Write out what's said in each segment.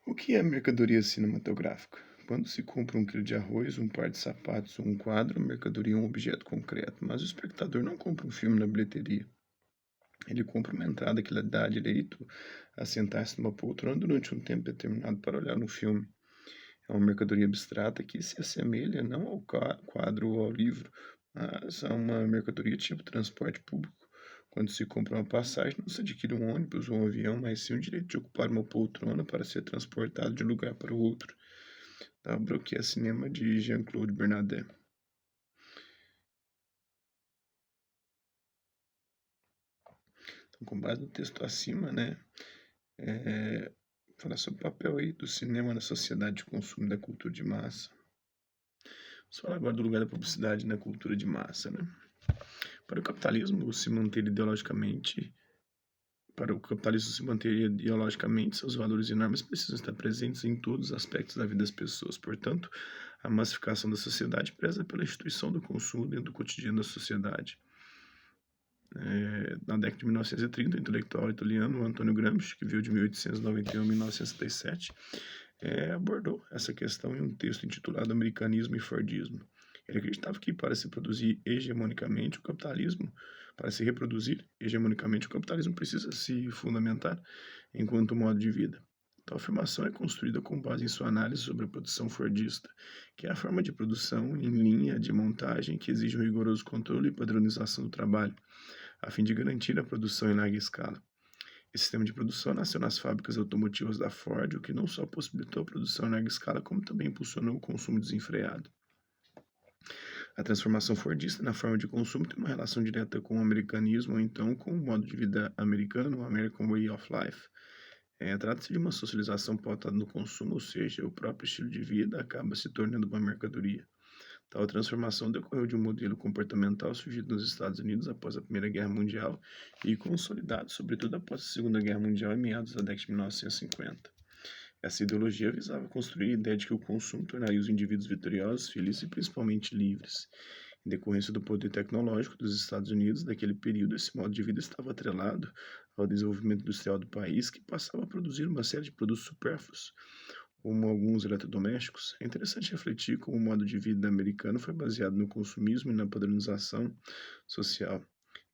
O que é mercadoria cinematográfica? Quando se compra um quilo de arroz, um par de sapatos ou um quadro, a mercadoria é um objeto concreto, mas o espectador não compra um filme na bilheteria. Ele compra uma entrada que lhe dá direito a sentar-se numa poltrona durante um tempo determinado para olhar um filme. É uma mercadoria abstrata que se assemelha não ao quadro ou ao livro, mas a uma mercadoria tipo transporte público. Quando se compra uma passagem, não se adquire um ônibus ou um avião, mas sim o direito de ocupar uma poltrona para ser transportado de um lugar para o outro. Da obra O que é Cinema, de Jean-Claude Bernardet. Então, com base no texto acima, né, é, falar sobre o papel aí do cinema na sociedade de consumo da cultura de massa. Vamos falar agora do lugar da publicidade na cultura de massa, né? Para o capitalismo se manter ideologicamente, para o capitalismo se manter ideologicamente, seus valores e normas precisam estar presentes em todos os aspectos da vida das pessoas. Portanto, a massificação da sociedade preza pela instituição do consumo dentro do cotidiano da sociedade. Na década de 1930, o intelectual italiano Antonio Gramsci, que viveu de 1891 a 1967, abordou essa questão em um texto intitulado Americanismo e Fordismo. Ele acreditava que para se produzir hegemonicamente o capitalismo, para se reproduzir hegemonicamente o capitalismo precisa se fundamentar enquanto modo de vida. Tal afirmação é construída com base em sua análise sobre a produção fordista, que é a forma de produção em linha de montagem que exige um rigoroso controle e padronização do trabalho, a fim de garantir a produção em larga escala. Esse sistema de produção nasceu nas fábricas automotivas da Ford, o que não só possibilitou a produção em larga escala, como também impulsionou o consumo desenfreado. A transformação fordista na forma de consumo tem uma relação direta com o americanismo, ou então com o modo de vida americano, o American Way of Life. Trata-se de uma socialização pautada no consumo, ou seja, o próprio estilo de vida acaba se tornando uma mercadoria. Tal transformação decorreu de um modelo comportamental surgido nos Estados Unidos após a Primeira Guerra Mundial e consolidado, sobretudo após a Segunda Guerra Mundial, em meados da década de 1950. Essa ideologia visava construir a ideia de que o consumo tornaria os indivíduos vitoriosos, felizes e principalmente livres. Em decorrência do poder tecnológico dos Estados Unidos daquele período, esse modo de vida estava atrelado ao desenvolvimento industrial do país, que passava a produzir uma série de produtos supérfluos, como alguns eletrodomésticos. É interessante refletir como o modo de vida americano foi baseado no consumismo e na padronização social.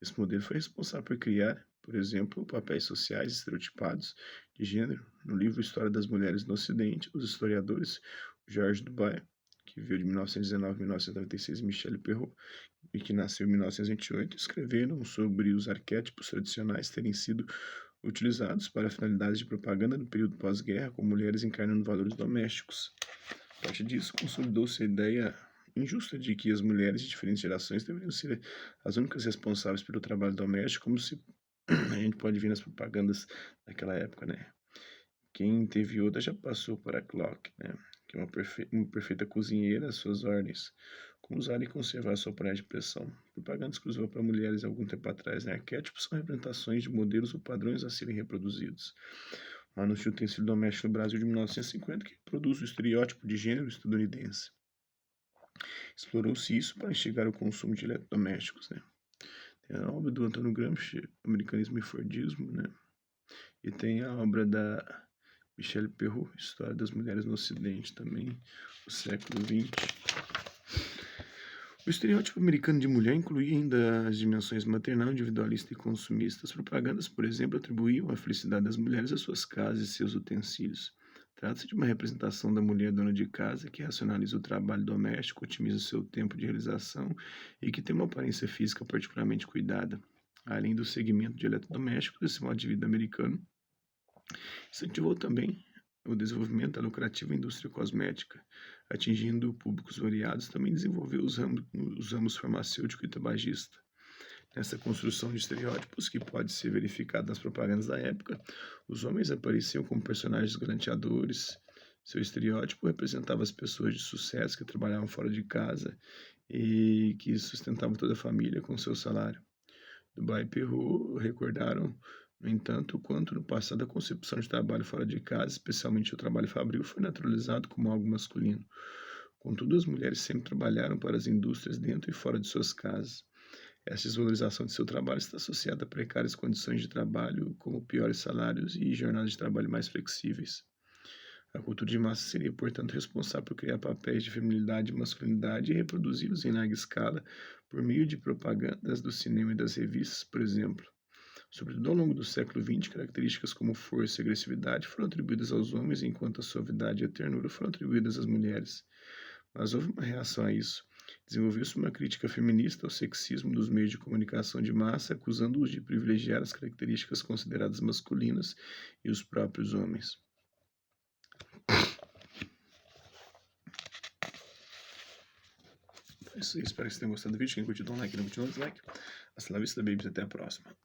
Esse modelo foi responsável por criar, por exemplo, papéis sociais estereotipados de gênero. No livro História das Mulheres no Ocidente, os historiadores Georges Duby, que viveu de 1919 a 1996, e Michel Perrault, e que nasceu em 1928, escreveram sobre os arquétipos tradicionais terem sido utilizados para finalidades de propaganda no período pós-guerra, com mulheres encarnando valores domésticos. A partir disso, consolidou-se a ideia injusta de que as mulheres de diferentes gerações deveriam ser as únicas responsáveis pelo trabalho doméstico, como se a gente pode ver nas propagandas daquela época, né? Quem teve outra já passou por a Clock, né? Que é uma perfeita cozinheira às suas ordens. Como usar e conservar sua panela de pressão. Propaganda exclusiva para mulheres há algum tempo atrás, né? Arquétipos são representações de modelos ou padrões a serem reproduzidos. O anúncio do utensílio doméstico no Brasil de 1950 que produz o estereótipo de gênero estadunidense. Explorou-se isso para instigar o consumo de eletrodomésticos, né? Tem a obra do Antônio Gramsci, Americanismo e Fordismo, né? E tem a obra da Michel Perrault, História das Mulheres no Ocidente, também, do século XX. O estereótipo americano de mulher incluía ainda as dimensões maternal, individualista e consumista. As propagandas, por exemplo, atribuíam a felicidade das mulheres às suas casas e seus utensílios. Trata-se de uma representação da mulher dona de casa que racionaliza o trabalho doméstico, otimiza o seu tempo de realização e que tem uma aparência física particularmente cuidada. Além do segmento de eletrodomésticos, esse modo de vida americano incentivou também o desenvolvimento da lucrativa indústria cosmética, atingindo públicos variados. Também desenvolveu os ramos farmacêutico e tabagista. Nessa construção de estereótipos, que pode ser verificada nas propagandas da época, os homens apareciam como personagens galanteadores. Seu estereótipo representava as pessoas de sucesso que trabalhavam fora de casa e que sustentavam toda a família com seu salário. Dubai e Perrault recordaram, no entanto, o quanto no passado a concepção de trabalho fora de casa, especialmente o trabalho fabril, foi naturalizado como algo masculino. Contudo, as mulheres sempre trabalharam para as indústrias dentro e fora de suas casas. Essa desvalorização de seu trabalho está associada a precárias condições de trabalho, como piores salários e jornadas de trabalho mais flexíveis. A cultura de massa seria, portanto, responsável por criar papéis de feminilidade e masculinidade e reproduzi-los em larga escala por meio de propagandas do cinema e das revistas, por exemplo. Sobretudo ao longo do século XX, características como força e agressividade foram atribuídas aos homens, enquanto a suavidade e a ternura foram atribuídas às mulheres. Mas houve uma reação a isso. Desenvolveu-se uma crítica feminista ao sexismo dos meios de comunicação de massa, acusando-os de privilegiar as características consideradas masculinas e os próprios homens. É isso aí, espero que vocês tenham gostado do vídeo. Quem curtiu, dá um like, não curtiu, não dislike. Hasta la vista, babies, até a próxima.